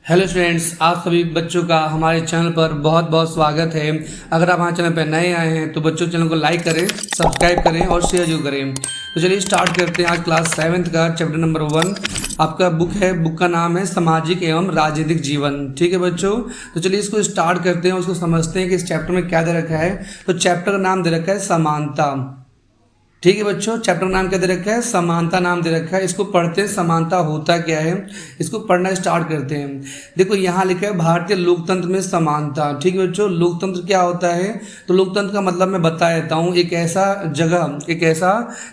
Hello students, आप सभी बच्चों का हमारे चैनल पर बहुत बहुत स्वागत है। अगर आप हमारे चैनल पर नए आए हैं तो बच्चों चैनल को लाइक करें, सब्सक्राइब करें और शेयर जरूर करें। तो चलिए स्टार्ट करते हैं। आज क्लास 7th का चैप्टर नंबर 1 आपका बुक है। बुक का नाम है सामाजिक एवं राजनीतिक जीवन। ठीक है बच्चों, तो चलिए इसको स्टार्ट करते हैं, उसको समझते हैं कि इस चैप्टर में क्या दे रखा है। तो चैप्टर का नाम दे रखा है समानता। ठीक है बच्चों, चैप्टर नाम क्या दे रखा है? समानता नाम दे रखा है। इसको पढ़ते हैं, समानता होता क्या है, इसको पढ़ना स्टार्ट करते हैं। देखो यहाँ लिखा है भारतीय लोकतंत्र में समानता। ठीक है बच्चों, लोकतंत्र क्या होता है? तो लोकतंत्र का मतलब मैं बता देता हूँ। एक ऐसा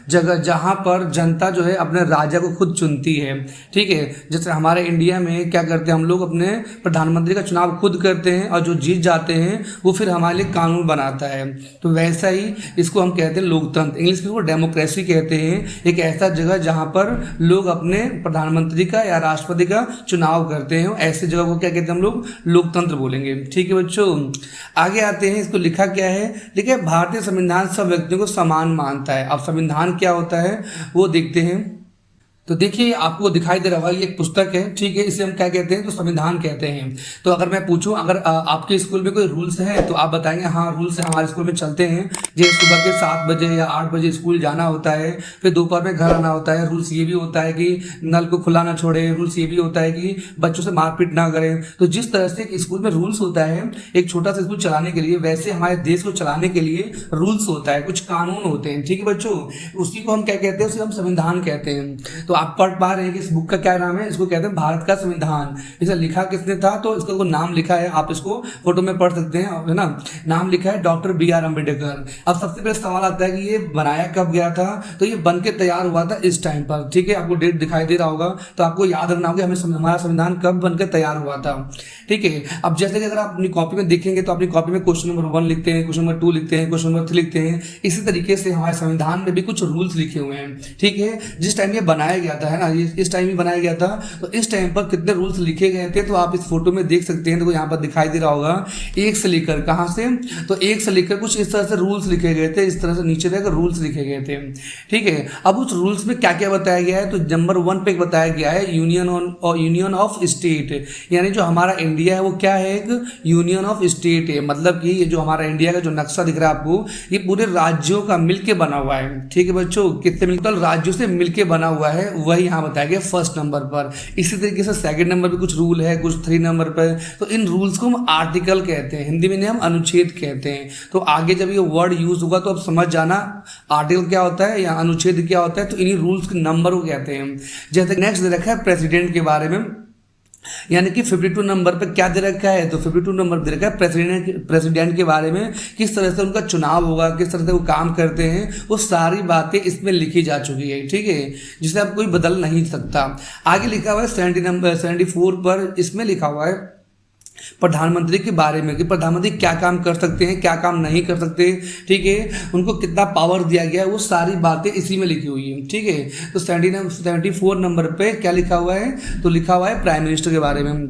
जगह जहाँ पर जनता जो है अपने राजा को खुद चुनती है। ठीक है, जैसे हमारे इंडिया में क्या करते हैं, हम लोग अपने प्रधानमंत्री का चुनाव खुद करते हैं और जो जीत जाते हैं वो फिर हमारे लिए कानून बनाता है। तो वैसा ही इसको हम कहते हैं लोकतंत्र, इंग्लिश में डेमोक्रेसी कहते हैं। एक ऐसा जगह जहां पर लोग अपने प्रधानमंत्री का या राष्ट्रपति का चुनाव करते हैं, ऐसी जगह को क्या कहते हैं हम लोग? लोकतंत्र बोलेंगे। ठीक है बच्चों, आगे आते हैं। इसको लिखा क्या है? लिखा है भारतीय संविधान सब व्यक्तियों को समान मानता है। अब संविधान क्या होता है वो देखते हैं। तो देखिए आपको दिखाई दे रहा होगा, ये एक पुस्तक है। ठीक है, इसे हम क्या कहते हैं? तो संविधान कहते हैं। तो अगर मैं पूछूं, अगर आपके स्कूल में कोई रूल्स है तो आप बताएंगे हाँ रूल्स है, हमारे स्कूल में चलते हैं। जैसे सुबह के 7 बजे या 8 बजे स्कूल जाना होता है, फिर दोपहर में घर आना होता है। रूल्स ये भी होता है कि नल को खुला ना छोड़े। रूल्स ये भी होता है कि बच्चों से मारपीट ना करें। तो जिस तरह से स्कूल में रूल्स होता है एक छोटा सा स्कूल चलाने के लिए, वैसे हमारे देश को चलाने के लिए रूल्स होता है, कुछ कानून होते हैं। ठीक है बच्चों, उसी को हम क्या कहते हैं? उसे हम संविधान कहते हैं। तो आप पढ़ पा रहे हैं कि इस बुक का क्या नाम है? इसको कहते हैं भारत का संविधान। इसे लिखा किसने था? तो इसका को नाम लिखा है, आप इसको फोटो में पढ़ सकते हैं, है ना। नाम लिखा है डॉक्टर B.R. अम्बेडकर। अब सबसे पहले सवाल आता है कि ये बनाया कब गया था? तो ये बन के तैयार हुआ था इस टाइम पर। ठीक है, आपको डेट दिखाई दे रहा होगा, तो आपको याद रखना होगा हमें हमारा संविधान कब बनकर तैयार हुआ था। ठीक है, अब जैसे कि अगर आप अपनी कॉपी में देखेंगे तो अपनी कॉपी में क्वेश्चन नंबर 1 लिखते हैं, क्वेश्चन नंबर 2 लिखते हैं, क्वेश्चन नंबर 3 लिखते हैं। इसी तरीके से हमारे संविधान में भी कुछ रूल्स लिखे हुए हैं। ठीक है, जिस टाइम ये बनाया गया था, है ना, इस टाइम ही बनाया गया था, तो इस टाइम पर कितने रूल्स लिखे गए थे तो आप इस फोटो में देख सकते हैं। देखो यहाँ पर दिखाई दे रहा होगा, 1 से लेकर, कहाँ से? तो 1 से लेकर कुछ इस तरह से रूल्स लिखे गए थे, इस तरह से नीचे तक रूल्स लिखे गए थे। ठीक है, अब उस रूल्स में क्या क्या बताया गया है? तो नंबर 1 पे बताया गया है यूनियन ऑफ स्टेट, यानी जो हमारा इंडिया है वो क्या है? एक यूनियन ऑफ स्टेट है। मतलब कि ये जो हमारा इंडिया का जो नक्शा दिख रहा है आपको, ये पूरे राज्यों का मिलके बना हुआ है। ठीक है बच्चों, कितने मिलकर? राज्यों से मिलके बना हुआ है, वही यहाँ बताया गया फर्स्ट नंबर पर। इसी तरीके से सेकंड नंबर पे कुछ रूल है, कुछ 3 नंबर पर। तो इन रूल्स को हम आर्टिकल कहते हैं, हिंदी में हम अनुच्छेद कहते हैं। तो आगे जब ये वर्ड यूज होगा तो अब समझ जाना आर्टिकल क्या होता है या अनुच्छेद क्या होता है। तो इन्हीं रूल्स के नंबर को कहते हैं। जैसे नेक्स्ट दे रखा है प्रेसिडेंट के बारे में, यानी कि 52 नंबर पे क्या दे रखा है? तो 52 नंबर दे रखा है प्रेसिडेंट के बारे में, किस तरह से उनका चुनाव होगा, किस तरह से वो काम करते हैं, वो सारी बातें इसमें लिखी जा चुकी है। ठीक है, जिसे अब कोई बदल नहीं सकता। आगे लिखा हुआ है 74 पर, इसमें लिखा हुआ है प्रधानमंत्री के बारे में कि प्रधानमंत्री क्या काम कर सकते हैं, क्या काम नहीं कर सकते। ठीक है, उनको कितना पावर दिया गया है, वो सारी बातें इसी में लिखी हुई है। ठीक है, तो 74 नंबर पे क्या लिखा हुआ है? तो लिखा हुआ है प्राइम मिनिस्टर के बारे में।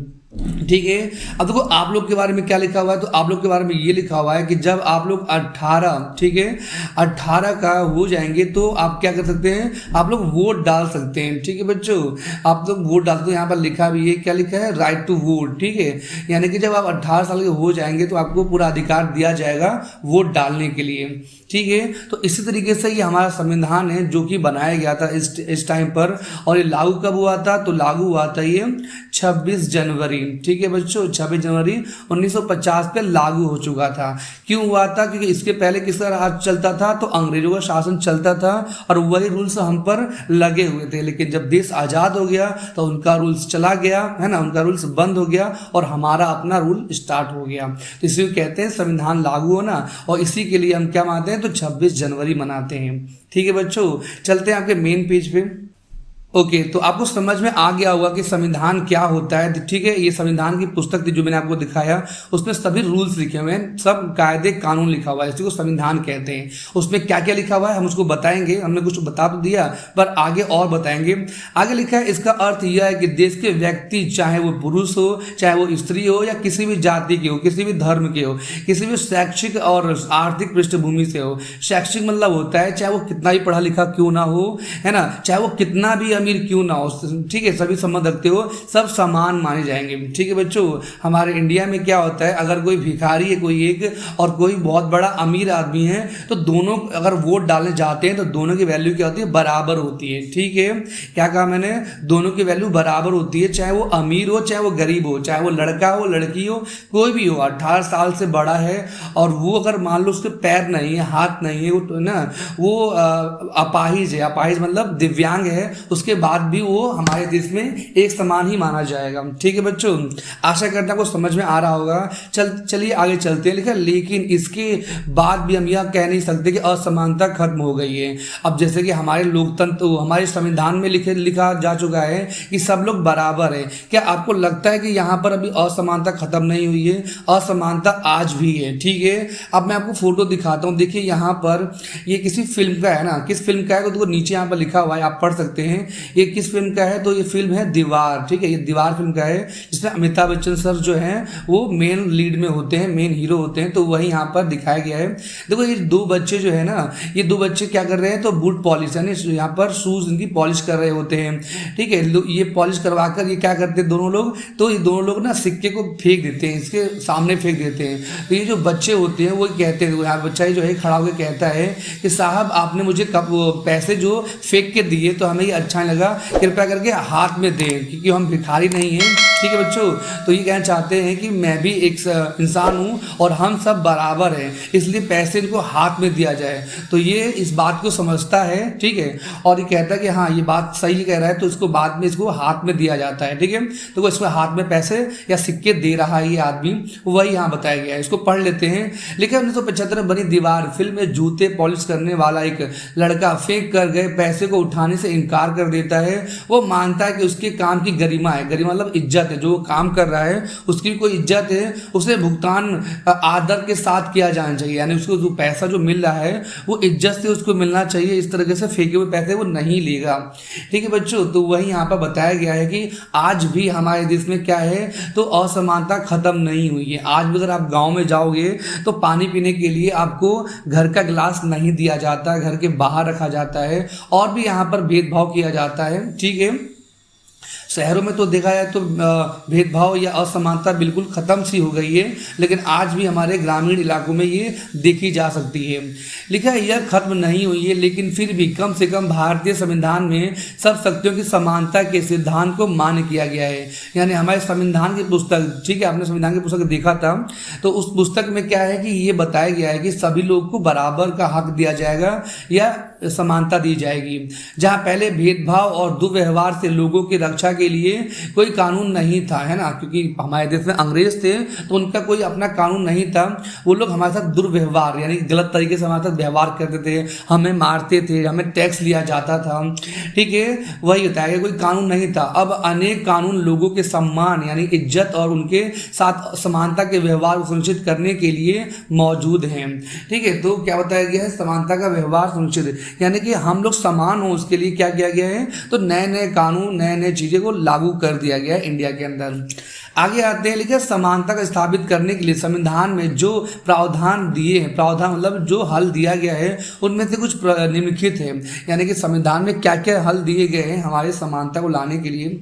ठीक है, अब देखो आप लोग के बारे में क्या लिखा हुआ है? तो आप लोग के बारे में ये लिखा हुआ है कि जब आप लोग 18, ठीक है, 18 का हो जाएंगे तो आप क्या कर सकते हैं? आप लोग वोट डाल सकते हैं। ठीक है बच्चों, आप लोग वोट डालते हो। यहाँ पर लिखा भी है, क्या लिखा है? Right to vote. ठीक है, यानी कि जब आप 18 साल के हो जाएंगे तो आपको पूरा अधिकार दिया जाएगा वोट डालने के लिए। ठीक है, तो इसी तरीके से ये हमारा संविधान है जो कि बनाया गया था इस टाइम पर। और ये लागू कब हुआ था? तो लागू हुआ था ये 26 जनवरी। ठीक है बच्चों, 26 जनवरी 1950 पे लागू हो चुका था। क्यों हुआ था? क्योंकि इसके पहले किसका राज चलता था? तो अंग्रेजों का शासन चलता था और वही रूल्स हम पर लगे हुए थे। लेकिन जब देश आज़ाद हो गया तो उनका रूल्स चला गया, है ना, उनका रूल्स बंद हो गया और हमारा अपना रूल स्टार्ट हो गया। तो इसी को कहते हैं संविधान लागू होना, और इसी के लिए हम क्या मानते हैं? तो 26 जनवरी मनाते हैं। ठीक है बच्चों, चलते हैं आपके मेन पेज पे। ओके, तो आपको समझ में आ गया होगा कि संविधान क्या होता है। ठीक है, ये संविधान की पुस्तक थी जो मैंने आपको दिखाया, उसमें सभी रूल्स लिखे हुए हैं, सब कायदे कानून लिखा हुआ है, इसी को संविधान कहते हैं। उसमें क्या क्या लिखा हुआ है हम उसको बताएंगे। हमने कुछ बता तो दिया पर आगे और बताएंगे। आगे लिखा है इसका अर्थ यह है कि देश के व्यक्ति, चाहे वो पुरुष हो, चाहे वो स्त्री हो, या किसी भी जाति के हो, किसी भी धर्म के हो, किसी भी शैक्षिक और आर्थिक पृष्ठभूमि से हो। शैक्षिक मतलब होता है चाहे वो कितना भी पढ़ा लिखा क्यों ना हो, है ना, चाहे वो कितना भी अमीर क्यों ना हो, ठीक है, सभी संबंध रखते हो, सब समान माने जाएंगे। ठीक है बच्चों, हमारे इंडिया में क्या होता है, अगर कोई भिखारी है कोई एक और कोई बहुत बड़ा अमीर आदमी है, तो दोनों अगर वोट डालने जाते हैं तो दोनों की वैल्यू क्या होती है, बराबर होती है। ठीक है, क्या कहा मैंने, दोनों की वैल्यू बराबर होती है, चाहे वो अमीर हो चाहे वो गरीब हो, चाहे वो लड़का हो लड़की हो, कोई भी हो, 18 साल से बड़ा है और वो अगर मान लो उसके पैर नहीं है, हाथ नहीं है, वो तो ना वो अपाहिज है, अपाहिज मतलब दिव्यांग है, उसके बाद भी वो हमारे देश में एक समान ही माना जाएगा। ठीक है बच्चों, आशा करता हूँ समझ में आ रहा होगा। चलिए आगे चलते हैं। लेकिन इसके बाद भी हम यह कह नहीं सकते कि असमानता खत्म हो गई है। अब जैसे कि हमारे लोकतंत्र, हमारे संविधान में लिखा जा चुका है कि सब लोग बराबर है। क्या आपको लगता है कि यहाँ पर अभी असमानता खत्म नहीं हुई है? असमानता आज भी है। ठीक है, अब मैं आपको फोटो दिखाता हूँ। देखिए यहाँ पर ये किसी फिल्म का है ना, किस फिल्म का है तो नीचे यहाँ पर लिखा हुआ है, आप पढ़ सकते हैं ये किस फिल्म का है। तो ये फिल्म है दीवार। ठीक है, ये दीवार फिल्म का है, जिसमें अमिताभ बच्चन सर जो हैं वो मेन लीड में होते हैं, मेन हीरो होते हैं। तो वही यहाँ पर दिखाया गया है। देखो ये दो बच्चे जो है ना, ये दो बच्चे क्या कर रहे हैं, तो बूट पॉलिश यानी यहाँ पर शूज इनकी पॉलिश कर रहे होते हैं। ठीक है, ये पॉलिश करवा कर ये क्या करते हैं दोनों लोग, तो ये दोनों लोग ना सिक्के को फेंक देते हैं, इसके सामने फेंक देते हैं। तो ये जो बच्चे होते हैं वो कहते हैं, यहाँ बच्चा जो है खड़ा होकर कहता है कि साहब आपने मुझे कब पैसे जो फेंक के दिए तो हमें ये अच्छा नहीं लगा, कृपया करके हाथ में दें, क्योंकि हम भिखारी नहीं हैं। ठीक है बच्चों, तो ये कहना चाहते हैं कि मैं भी एक इंसान हूँ और हम सब बराबर हैं, इसलिए पैसे इनको हाथ में दिया जाए। तो ये इस बात को समझता है। ठीक है, और ये कहता है कि हाँ ये बात सही कह रहा है, तो इसको बाद में इसको हाथ में दिया जाता है। ठीक है, तो वो इसको हाथ में पैसे या सिक्के दे रहा है ये आदमी, वही यहाँ बताया गया है। इसको पढ़ लेते हैं। लेकिन 1975 में बनी दीवार फिल्म में जूते पॉलिश करने वाला एक लड़का फेंक कर गए पैसे को उठाने से इनकार कर देता है। वो मानता है कि उसके काम की गरिमा है, गरिमा मतलब इज्जत है, जो काम कर रहा है उसकी कोई इज्जत है, उसे भुगतान आदर के साथ किया जाना चाहिए, यानी उसको जो पैसा जो मिल रहा है वो इज्जत से उसको मिलना चाहिए, इस तरीके से फेंके हुए पैसे वो नहीं लेगा। ठीक है बच्चों, तो वही यहाँ पर बताया गया है कि आज भी हमारे देश में क्या है, तो असमानता खत्म नहीं हुई है। आज भी अगर आप गाँव में जाओगे तो पानी पीने के लिए आपको घर का गिलास नहीं दिया जाता, घर के बाहर रखा जाता है, और भी यहाँ पर भेदभाव किया जाता है। ठीक है, शहरों में तो देखा जाए तो भेदभाव या असमानता बिल्कुल ख़त्म सी हो गई है, लेकिन आज भी हमारे ग्रामीण इलाकों में ये देखी जा सकती है। लिखा है यह खत्म नहीं हुई है, लेकिन फिर भी कम से कम भारतीय संविधान में सब शक्तियों की समानता के सिद्धांत को मान्य किया गया है। यानी हमारे संविधान की पुस्तक, ठीक है, आपने संविधान की पुस्तक देखा था, तो उस पुस्तक में क्या है कि ये बताया गया है कि सभी लोगों को बराबर का हक दिया जाएगा या समानता दी जाएगी। जहाँ पहले भेदभाव और दुर्व्यवहार से लोगों की रक्षा के लिए कोई कानून नहीं था, है ना, क्योंकि हमारे देश में अंग्रेज थे तो उनका कोई अपना कानून नहीं था। वो लोग हमारे साथ दुर्व्यवहार यानी गलत तरीके से हमारे साथ व्यवहार करते थे, हमें मारते थे, हमें टैक्स लिया जाता था। ठीक है, वही होता है कि कोई कानून नहीं था। अब अनेक कानून लोगों के सम्मान यानी इज्जत और उनके साथ समानता के व्यवहार को सुनिश्चित करने के लिए मौजूद हैं। ठीक है, तो क्या बताया गया है, समानता का व्यवहार सुनिश्चित यानी कि हम लोग समान हो, उसके लिए क्या किया गया है, तो नए नए कानून नए नए चीज़ें को लागू कर दिया गया है इंडिया के अंदर। आगे आते हैं, लेकिन समानता को स्थापित करने के लिए संविधान में जो प्रावधान दिए हैं, प्रावधान मतलब जो हल दिया गया है, उनमें से कुछ निम्नलिखित है। यानी कि संविधान में क्या क्या हल दिए गए हैं हमारे समानता को लाने के लिए।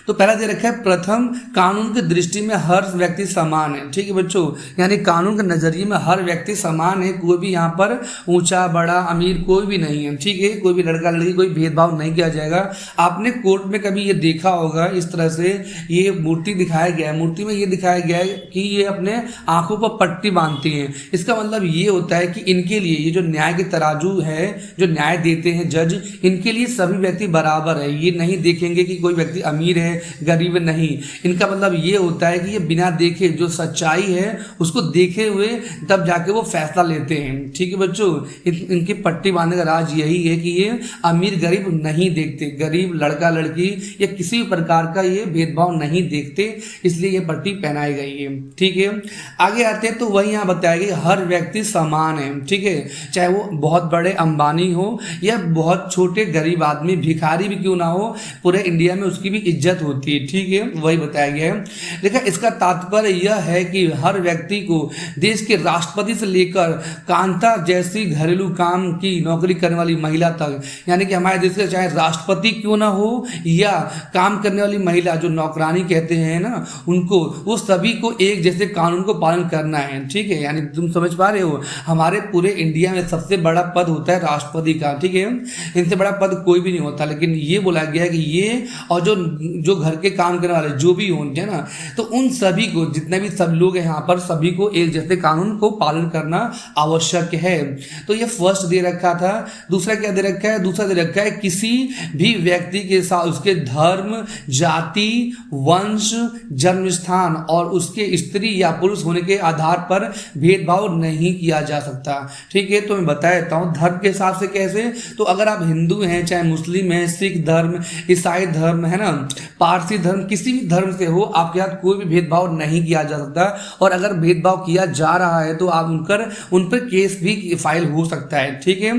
तो पहला दे रखा है, प्रथम कानून की दृष्टि में हर व्यक्ति समान है। ठीक है बच्चों, यानी कानून के नजरिए में हर व्यक्ति समान है, कोई भी यहाँ पर ऊंचा बड़ा अमीर कोई भी नहीं है। ठीक है, कोई भी लड़का लड़की कोई भेदभाव नहीं किया जाएगा। आपने कोर्ट में कभी ये देखा होगा, इस तरह से ये मूर्ति दिखाया गया है, मूर्ति में ये दिखाया गया है कि ये अपने आंखों पर पट्टी बांधती हैं। इसका मतलब ये होता है कि इनके लिए ये जो न्याय के तराजू है, जो न्याय देते हैं जज, इनके लिए सभी व्यक्ति बराबर है। ये नहीं देखेंगे कि कोई व्यक्ति अमीर है गरीब नहीं। इनका मतलब ये होता है कि ये बिना देखे जो सच्चाई है उसको देखे हुए तब जाके वो फैसला लेते हैं। ठीक है बच्चों, इनकी पट्टी बांधने का राज यही है कि ये अमीर गरीब नहीं देखते, गरीब लड़का लड़की या किसी भी प्रकार का ये भेदभाव नहीं देखते, इसलिए ये पट्टी पहनाई गई है। ठीक है, आगे आते हैं तो वही यहाँ बताया गया हर व्यक्ति समान है। ठीक है, चाहे वो बहुत बड़े अंबानी हो या बहुत छोटे गरीब आदमी भिखारी भी क्यों ना हो, पूरे इंडिया में उसकी भी इज्जत होती है, ठीक है, वही बताया गया है। देखिए इसका तात्पर्य यह है कि हर व्यक्ति को देश के राष्ट्रपति से लेकर कांता जैसी घरेलू काम की नौकरी करने वाली महिला तक, यानी कि हमारे देश के चाहे राष्ट्रपति क्यों ना हो या काम करने वाली महिला जो नौकरानी कहते हैं ना उनको, वो सभी को एक जैसे कानून को पालन करना है, ठीक है। यानी तुम समझ पा रहे हो, हमारे पूरे इंडिया में सबसे बड़ा पद होता है राष्ट्रपति का, ठीक है, इनसे बड़ा पद कोई भी नहीं होता। लेकिन ये बोला गया है कि ये और जो जो घर के काम करने वाले जो भी होंगे ना, तो उन सभी को, जितने भी सब लोग हैं यहाँ पर, सभी को एक जैसे कानून को पालन करना आवश्यक है। तो ये फर्स्ट दे रखा था। दूसरा क्या दे रखा है? दूसरा दे रखा है किसी भी व्यक्ति के साथ उसके धर्म, जाति, वंश, जन्म स्थान और उसके स्त्री या पुरुष होने के आधार पर भेदभाव नहीं किया जा सकता, ठीक है। तो मैं बता देता हूँ धर्म के हिसाब से कैसे। तो अगर आप हिंदू हैं, चाहे मुस्लिम हैं, सिख धर्म, ईसाई धर्म है ना, पारसी धर्म, किसी भी धर्म से हो, आपके साथ कोई भी भेदभाव नहीं किया जा सकता। और अगर भेदभाव किया जा रहा है तो आप उन पर केस भी फाइल हो सकता है, ठीक है।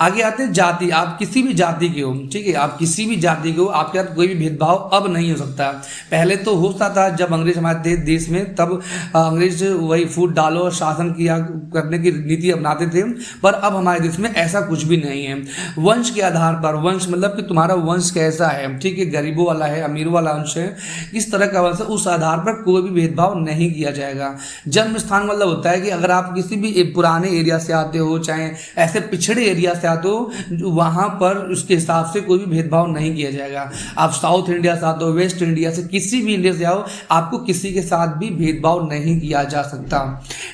आगे आते हैं जाति। आप किसी भी जाति के हो, ठीक है, आप किसी भी जाति के हो, आपके साथ कोई भी भेदभाव अब नहीं हो सकता। पहले तो होता था जब अंग्रेज हमारे देश में, तब अंग्रेज वही फूट डालो और शासन किया करने की नीति अपनाते थे, पर अब हमारे देश में ऐसा कुछ भी नहीं है। वंश के आधार पर, वंश मतलब कि तुम्हारा वंश कैसा है, ठीक है, गरीबों वाला है, अमीरों वाला वंश है, इस तरह का वंश है, उस आधार पर कोई भी भेदभाव नहीं किया जाएगा। जन्म स्थान मतलब होता है कि अगर आप किसी भी पुराने एरिया से आते हो, चाहे ऐसे पिछड़े एरिया से आते हो, वहां पर उसके हिसाब से कोई भी भेदभाव नहीं किया जाएगा। आप साउथ इंडिया से आते हो, वेस्ट इंडिया से, किसी भी इंडिया से आओ, आपको किसी के साथ भी भेदभाव नहीं किया जा सकता,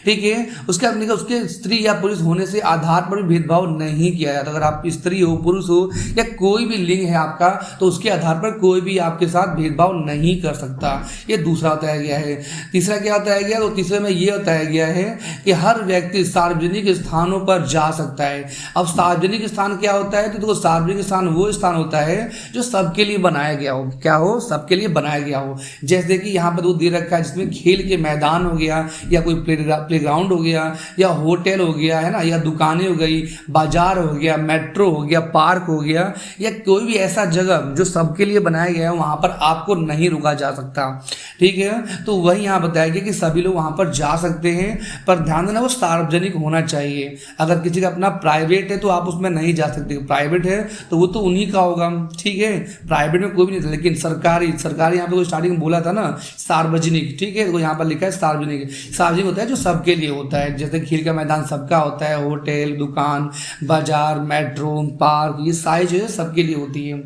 ठीक है। उसके स्त्री या पुरुष होने से आधार पर भी भेदभाव नहीं किया जाता। अगर आप स्त्री हो, पुरुष हो या कोई भी लिंग है आपका, तो उसके आधार पर कोई भी आपके साथ भेदभाव नहीं कर सकता। ये दूसरा बताया गया है। तीसरा क्या बताया गया? तो तीसरे में ये बताया गया है कि हर व्यक्ति सार्वजनिक स्थानों पर जा सकता है। अब सार्वजनिक स्थान क्या होता है? तो देखो, सार्वजनिक स्थान वो स्थान होता है जो सबके लिए बनाया गया हो। क्या हो? सबके लिए बनाया गया हो। जैसे कि यहाँ पर वो दे रखा है जिसमें खेल के मैदान हो गया, या कोई प्लेग्राउंड हो गया, या होटल हो गया, है ना, या दुकानें हो गई, बाजार हो गया, मेट्रो हो गया, पार्क हो गया, या कोई भी ऐसा जगह जो सबके लिए बनाया गया है, वहां पर आपको नहीं रुका जा सकता, ठीक है। तो वही यहाँ बताया गया कि सभी लोग वहां पर जा सकते हैं, पर ध्यान देना वो सार्वजनिक होना चाहिए। अगर किसी का अपना प्राइवेट है तो आप उसमें नहीं जा सकते, प्राइवेट है तो वो तो उन्हीं का होगा, ठीक है, प्राइवेट में कोई भी नहीं था। लेकिन सरकारी यहाँ पे स्टार्टिंग में बोला था ना सार्वजनिक, ठीक है, तो यहाँ पर लिखा है सार्वजनिक। सार्वजनिक होता है जो सबके लिए होता है, जैसे खेल का मैदान सबका होता है, होटल, दुकान, बाजार, मेट्रो, पार्क, ये सारी चीजें सबके लिए होती है,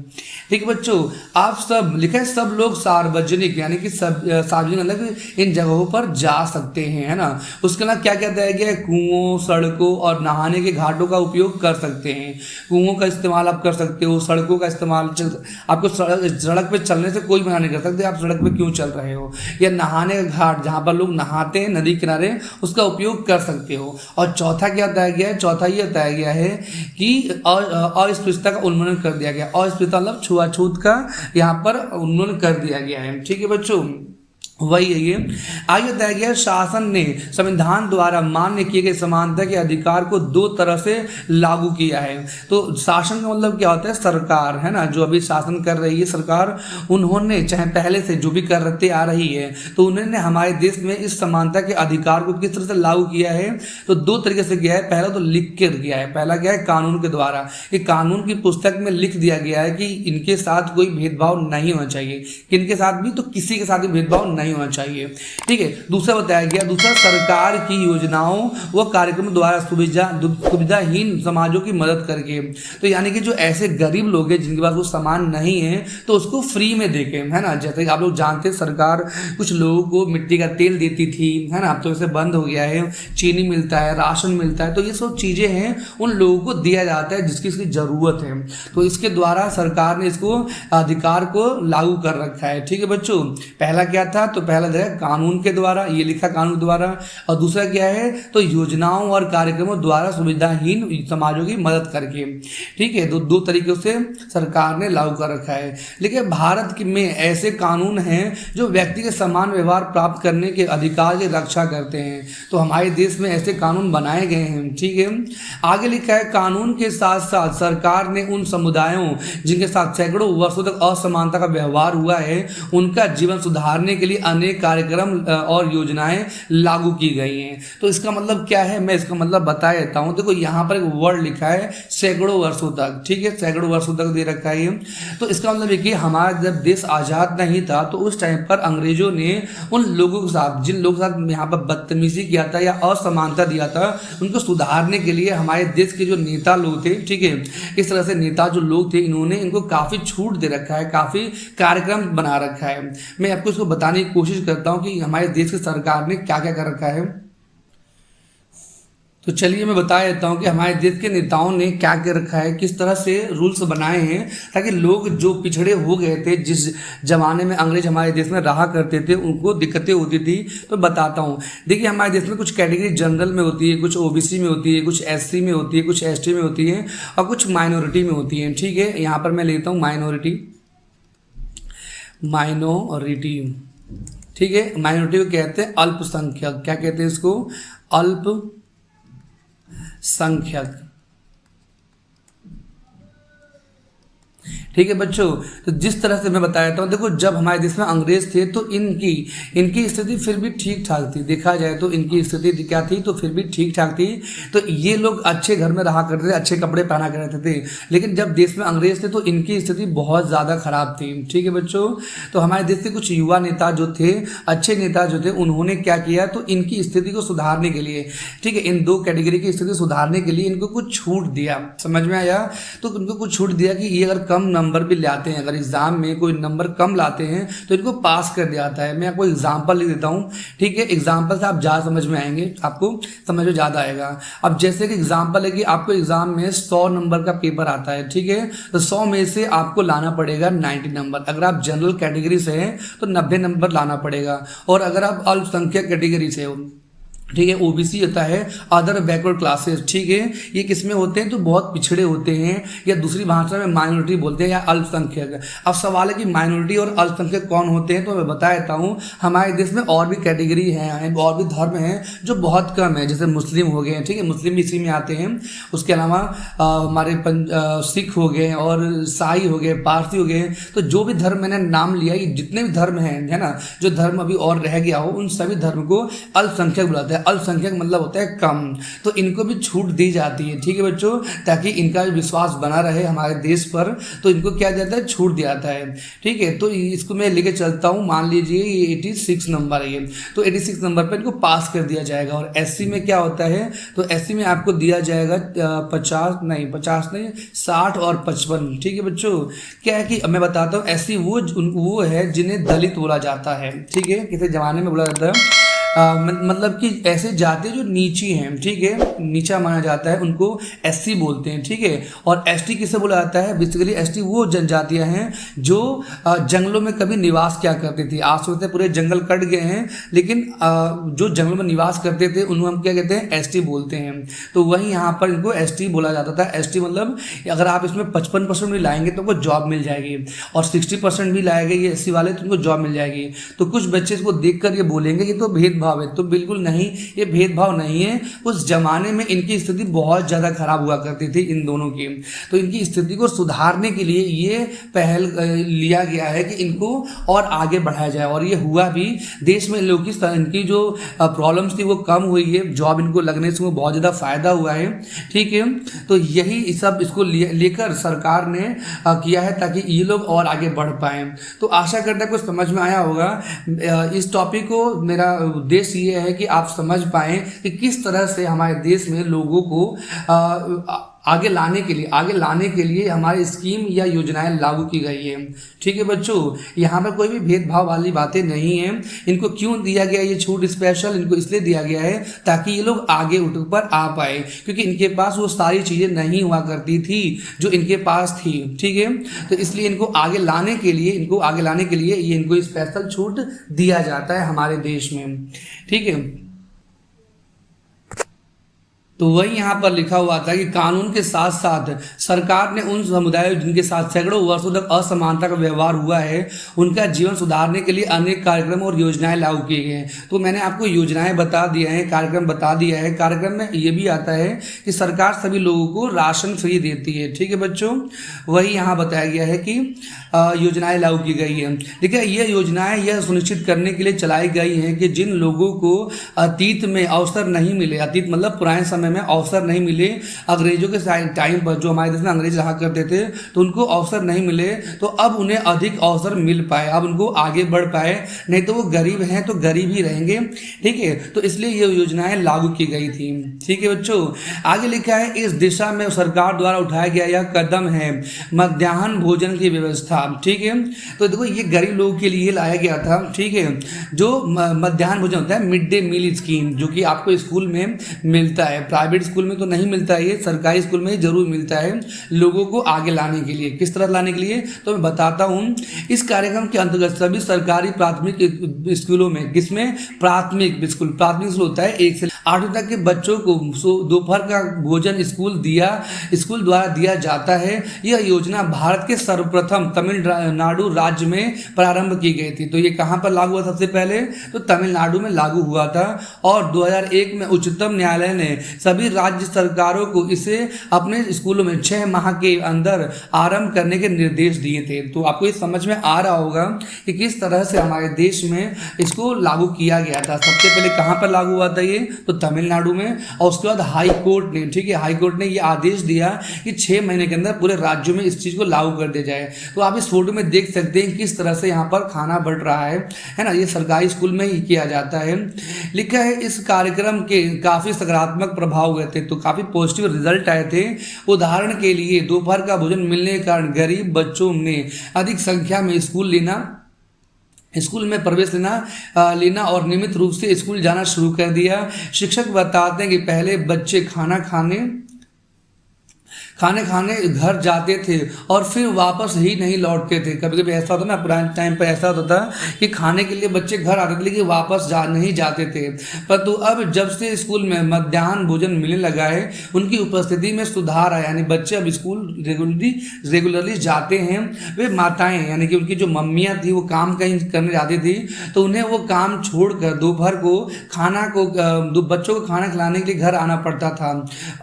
ठीक है बच्चों। आप सब लिखा है सब लोग सार्वजनिक, यानी कि सब सार्वजनिक मतलब इन जगहों पर जा सकते हैं, है ना। उसके अलावा क्या क्या बताया गया है? कुओं, सड़कों और नहाने के घाटों का उपयोग कर सकते हैं। कुओं का इस्तेमाल आप कर सकते हो, सड़कों का इस्तेमाल, आपको सड़क पे चलने से कोई मना नहीं कर सकते, आप सड़क पे क्यों चल रहे हो, या नहाने का घाट जहाँ पर लोग नहाते हैं नदी किनारे, उसका उपयोग कर सकते हो। और चौथा क्या बताया गया है? चौथा ये बताया गया है कि अस्पृश्यता का उन्मूलन कर दिया गया। अस्पृश्यता मतलब छुआछूत का यहाँ पर उन्मूलन कर दिया गया है, ठीक है बच्चों, वही है ये। आगे बताया गया शासन ने संविधान द्वारा मान्य किए गए समानता के अधिकार को दो तरह से लागू किया है। तो शासन का मतलब क्या होता है? सरकार, है ना, जो अभी शासन कर रही है सरकार, उन्होंने चाहे पहले से जो भी करते आ रही है, तो उन्होंने हमारे देश में इस समानता के अधिकार को किस तरह से लागू किया है? तो दो तरीके से किया है। पहला तो लिख के किया है, पहला क्या है? कानून के द्वारा। ये कानून की पुस्तक में लिख दिया गया है कि इनके साथ कोई भेदभाव नहीं होना चाहिए, किनके साथ भी, तो किसी के साथ भी भेदभाव नहीं होना चाहिए, ठीक है। दूसरा बताया गया, दूसरा सरकार की योजनाओं व कार्यक्रमों द्वारा सुविधाहीन समाजों की मदद करके, तो यानी कि जो ऐसे गरीब लोग हैं जिनके पास वो सामान नहीं है, तो उसको फ्री में देके, है ना। जैसे आप लोग जानते हैं सरकार कुछ लोगों को मिट्टी का तेल देती थी, है ना, अब तो इसे बंद हो गया है, चीनी मिलता है, राशन मिलता है, तो ये सब चीजें हैं उन लोगों को दिया जाता है जिसकी इसकी जरूरत है। तो इसके द्वारा सरकार ने इसको अधिकार को लागू कर रखा है, ठीक है बच्चों। पहला क्या था? तो तो पहला है कानून के द्वारा, ये लिखा कानून द्वारा, और दूसरा क्या है तो योजनाओं और कार्यक्रमों द्वारा सुविधाहीन समाजों की मदद करके। ठीक है, दो तरीकों से सरकार ने लागू कर रखा है। लेकिन भारत में ऐसे कानून हैं जो व्यक्ति के समान व्यवहार प्राप्त करने के अधिकार की रक्षा करते हैं। तो हमारे देश में ऐसे कानून बनाए गए हैं। ठीक है, आगे लिखा है कानून के साथ साथ सरकार ने उन समुदायों जिनके साथ सैकड़ों वर्षों तक असमानता का व्यवहार हुआ है उनका जीवन सुधारने के लिए अनेक कार्यक्रम और योजनाएं लागू की गई हैं। तो इसका मतलब क्या है, मैं इसका मतलब बता देता हूं। देखो यहाँ पर एक वर्ड लिखा है सैकड़ों वर्षों तक। ठीक है, सैकड़ों वर्षों तक दे रखा है। तो इसका मतलब है कि हमारा जब देश आजाद नहीं था तो उस टाइम पर अंग्रेजों ने उन लोगों के साथ, जिन लोगों के साथ यहाँ पर बदतमीजी किया था या असमानता दिया था, उनको सुधारने के लिए हमारे देश के जो नेता लोग थे, ठीक है, इस तरह से नेता जो लोग थे, इन्होंने इनको काफ़ी छूट दे रखा है, काफ़ी कार्यक्रम बना रखा है। मैं आपको इसको बताने की कोशिश करता हूँ कि हमारे देश की सरकार ने क्या क्या कर रखा है। तो चलिए मैं बता देता हूँ कि हमारे देश के नेताओं ने क्या कर रखा है, किस तरह से रूल्स बनाए हैं ताकि लोग जो पिछड़े हो गए थे, जिस जमाने में अंग्रेज हमारे देश में रहा करते थे, उनको दिक्कतें होती थी। तो बताता हूँ। देखिए हमारे देश में कुछ कैटेगरी जनरल में होती है, कुछ ओबीसी में होती है, कुछ एससी में होती है, कुछ एसटी में होती है और कुछ माइनॉरिटी में होती है। ठीक है, यहाँ पर मैं लेता हूँ माइनॉरिटी। ठीक है, माइनॉरिटी को कहते हैं अल्पसंख्यक। क्या कहते हैं इसको? अल्पसंख्यक। ठीक है बच्चों, तो जिस तरह से मैं बता देता हूँ, देखो जब हमारे देश में अंग्रेज थे तो इनकी स्थिति फिर भी ठीक ठाक थी। देखा जाए तो इनकी स्थिति क्या थी, तो फिर भी ठीक ठाक थी। तो ये लोग अच्छे घर में रहा करते थे, अच्छे कपड़े पहना करते थे। लेकिन जब देश में अंग्रेज थे तो इनकी स्थिति बहुत ज़्यादा खराब थी। ठीक है बच्चों, तो हमारे देश के कुछ युवा नेता जो थे, अच्छे नेता जो थे, उन्होंने क्या किया, तो इनकी स्थिति को सुधारने के लिए, ठीक है, इन दो कैटेगरी की स्थिति सुधारने के लिए इनको कुछ छूट दिया। समझ में आया? तो इनको कुछ छूट दिया कि ये अगर कम नंबर भी लाते हैं, अगर एग्जाम में कोई नंबर कम लाते हैं तो इनको पास कर दिया जाता है। मैं आपको एग्जांपल लिख देता हूँ। ठीक है, एग्जांपल से आप ज़्यादा समझ में आएंगे, आपको समझ में ज़्यादा आएगा। अब जैसे कि एग्जांपल है कि आपको एग्जाम में 100 नंबर का पेपर आता है। ठीक है, तो 100 में से आपको लाना पड़ेगा 90 नंबर। अगर आप जनरल कैटेगरी से हैं तो 90 नंबर लाना पड़ेगा। और अगर आप अल्पसंख्यक कैटेगरी से हो, ठीक है, ओबीसी होता है अदर बैकवर्ड क्लासेस। ठीक है, ये किसमें होते हैं, तो बहुत पिछड़े होते हैं, या दूसरी भाषा में माइनॉरिटी बोलते हैं या अल्पसंख्यक। अब सवाल है कि माइनॉरिटी और अल्पसंख्यक कौन होते हैं, तो मैं बता देता हूँ। हमारे देश में और भी कैटेगरी हैं, और भी धर्म हैं जो बहुत कम है, जैसे मुस्लिम हो गए। ठीक है, मुस्लिम इसी में आते हैं। उसके अलावा हमारे सिख हो गए और ईसाई हो गए, पारसी हो गए। तो जो भी धर्म मैंने नाम लिया, ये जितने भी धर्म हैं, है ना, जो धर्म अभी और रह गया हो, उन सभी धर्म को अल्पसंख्यक बुलाते हैं। अल्पसंख्यक मतलब होता है कम। तो इनको भी छूट दी जाती है। ठीक है बच्चों, ताकि इनका विश्वास बना रहे हमारे देश पर, तो इनको क्या जाता है, छूट दिया जाता है। ठीक है, तो इसको मैं लेके चलता हूँ। मान लीजिए ये 86 नंबर है, तो 86 नंबर पर इनको पास कर दिया जाएगा। और एससी में क्या होता है, तो एससी में आपको दिया जाएगा 60 और 55। ठीक है बच्चों, क्या है कि मैं बताता हूँ, एससी वो है जिन्हें दलित बोला जाता है। ठीक है, किसी जमाने में बोला जाता है मतलब कि ऐसे जाति जो नीची हैं, ठीक है, नीचा माना जाता है, उनको एससी बोलते हैं। ठीक है, और एसटी किसे बोला जाता है, बेसिकली एसटी वो जनजातियां हैं जो जंगलों में कभी निवास क्या करती थी। आज सोचते पूरे जंगल कट गए हैं, लेकिन जो जंगलों में निवास करते थे उन्हें हम क्या कहते हैं, एसटी बोलते हैं। तो वहीं यहाँ पर इनको एसटी बोला जाता था। एसटी मतलब अगर आप इसमें 55% भी लाएंगे तो उनको जॉब मिल जाएगी, और 60% भी लाएंगे ये एससी वाले तो उनको जॉब मिल जाएगी। तो कुछ बच्चे इसको देख कर ये बोलेंगे कि तो भेदभाव है, तो बिल्कुल नहीं, ये भेदभाव नहीं है। उस जमाने में इनकी स्थिति बहुत ज़्यादा खराब हुआ करती थी इन दोनों की। तो इनकी स्थिति को सुधारने के लिए ये पहल लिया गया है कि इनको और आगे बढ़ाया जाए, और ये हुआ भी। देश में लोगों की इनकी जो प्रॉब्लम्स थी वो कम हुई है, जॉब इनको लगने से वो बहुत ज़्यादा फायदा हुआ है। ठीक है, तो यही सब इसको लेकर सरकार ने किया है ताकि ये लोग और आगे बढ़ पाएँ। तो आशा करता है कुछ समझ में आया होगा। इस टॉपिक को मेरा उद्देश्य ये है कि आप समझ पाएँ कि किस तरह से हमारे देश में लोगों को आगे लाने के लिए हमारी स्कीम या योजनाएं लागू की गई है। ठीक है बच्चों, यहाँ पर कोई भी भेदभाव वाली बातें नहीं है। इनको क्यों दिया गया ये छूट स्पेशल, इनको इसलिए दिया गया है ताकि ये लोग आगे उठ पर आ पाए, क्योंकि इनके पास वो सारी चीज़ें नहीं हुआ करती थी जो इनके पास थी। ठीक है, तो इसलिए इनको आगे लाने के लिए ये इनको स्पेशल छूट दिया जाता है हमारे देश में। ठीक है, तो वही यहाँ पर लिखा हुआ था कि कानून के साथ साथ सरकार ने उन समुदायों जिनके साथ सैकड़ों वर्षों तक असमानता का व्यवहार हुआ है उनका जीवन सुधारने के लिए अनेक कार्यक्रम और योजनाएं लागू किए गए हैं। तो मैंने आपको योजनाएं बता दिया है, कार्यक्रम बता दिया है। कार्यक्रम में ये भी आता है कि सरकार सभी लोगों को राशन फ्री देती है। ठीक है बच्चों, वही यहाँ बताया गया है कि योजनाएं लागू की गई है। देखिए, ये योजनाएं यह सुनिश्चित करने के लिए चलाई गई हैं कि जिन लोगों को अतीत में अवसर नहीं मिले, अतीत मतलब पुराने समय में अवसर नहीं मिले, अंग्रेजों के टाइम पर जो हमारे देश में अंग्रेज रहा करते थे तो उनको अवसर नहीं मिले, तो अब उन्हें अधिक अवसर मिल पाए, अब उनको आगे बढ़ पाए। नहीं तो वो गरीब हैं तो गरीब ही रहेंगे। ठीक है, तो इसलिए ये योजनाएं लागू की गई थी। ठीक है बच्चों, आगे लिखा है इस दिशा में सरकार द्वारा उठाया गया यह कदम है मध्याह्न भोजन की व्यवस्था। ठीक है, तो देखो ये गरीब लोगों के लिए लाया गया था। ठीक है, जो मध्याह्न भोजन होता है, मिड डे मील स्कीम, जो कि आपको स्कूल में मिलता है। प्राइवेट स्कूल में तो नहीं मिलता है, ये सरकारी स्कूल में ही जरूर मिलता है लोगों को आगे लाने के लिए। किस तरह लाने के लिए तो मैं बताता हूँ। इस कार्यक्रम के अंतर्गत सभी सरकारी प्राथमिक स्कूलों में, किसमें प्राथमिक स्कूल होता है 1 से 8 तक के बच्चों को दोपहर का भोजन स्कूल द्वारा दिया जाता है। यह योजना भारत के सर्वप्रथम तमिलनाडु राज्य में प्रारंभ की गई थी। तो ये कहाँ पर लागू हुआ सबसे पहले, तो तमिलनाडु में लागू हुआ था। और 2001 में उच्चतम न्यायालय ने सभी राज्य सरकारों को इसे अपने स्कूलों में 6 माह के अंदर आरंभ करने के निर्देश दिए थे। तो आपको ये समझ में आ रहा होगा कि किस तरह से हमारे देश में इसको लागू किया गया था। सबसे पहले कहाँ पर लागू हुआ था ये, तो तमिलनाडु में। और उसके बाद हाई कोर्ट ने, ठीक है, हाई कोर्ट ने ये आदेश दिया कि 6 महीने के अंदर पूरे राज्यों में इस चीज़ को लागू कर दिया जाए। तो आप इस फोटो में देख सकते हैं किस तरह से यहाँ पर खाना बढ़ रहा है ना। ये सरकारी स्कूल में ही किया जाता है। लिखा है इस कार्यक्रम के काफ़ी सकारात्मक प्रभाव हुए थे, तो काफ़ी पॉजिटिव रिजल्ट आए थे। उदाहरण के लिए दोपहर का भोजन मिलने के कारण गरीब बच्चों ने अधिक संख्या में स्कूल में प्रवेश लेना और नियमित रूप से स्कूल जाना शुरू कर दिया। शिक्षक बताते हैं कि पहले बच्चे खाने घर जाते थे और फिर वापस ही नहीं लौटते थे। कभी कभी ऐसा होता ना, पुराने टाइम पर ऐसा होता था कि खाने के लिए बच्चे घर आते थे लेकिन वापस नहीं जाते थे। परंतु अब जब से स्कूल में मध्याह्न भोजन मिलने लगा है, उनकी उपस्थिति में सुधार आया, यानी बच्चे अब स्कूल रेगुलरली जाते हैं। वे माताएं, यानी कि उनकी जो मम्मियाँ थी वो काम कहीं करने जाती थी, तो उन्हें वो काम छोड़कर दोपहर को बच्चों को खाना खिलाने के लिए घर आना पड़ता था।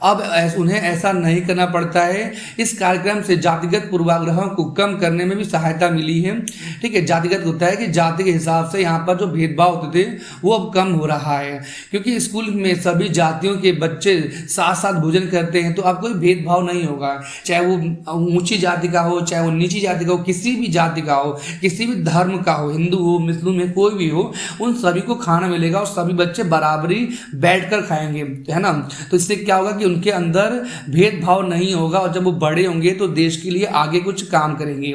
अब उन्हें ऐसा नहीं करना पड़ता है। इस कार्यक्रम से जातिगत पूर्वाग्रहों को कम करने में भी सहायता मिली है। ठीक है, जातिगत होता है कि जाति के हिसाब से यहाँ पर जो भेदभाव होते थे वो अब कम हो रहा है, क्योंकि स्कूल में सभी जातियों के बच्चे साथ साथ भोजन करते हैं। तो अब कोई भेदभाव नहीं होगा, चाहे वो ऊंची जाति का हो, चाहे वो नीची जाति का हो, किसी भी जाति का हो, किसी भी धर्म का हो, हिंदू हो, मुस्लिम है, कोई भी हो, उन सभी को खाना मिलेगा और सभी बच्चे बराबरी बैठकर खाएंगे, है ना। तो इससे क्या होगा कि उनके अंदर भेदभाव नहीं होगा और जब वो बड़े होंगे तो देश के लिए आगे कुछ काम करेंगे।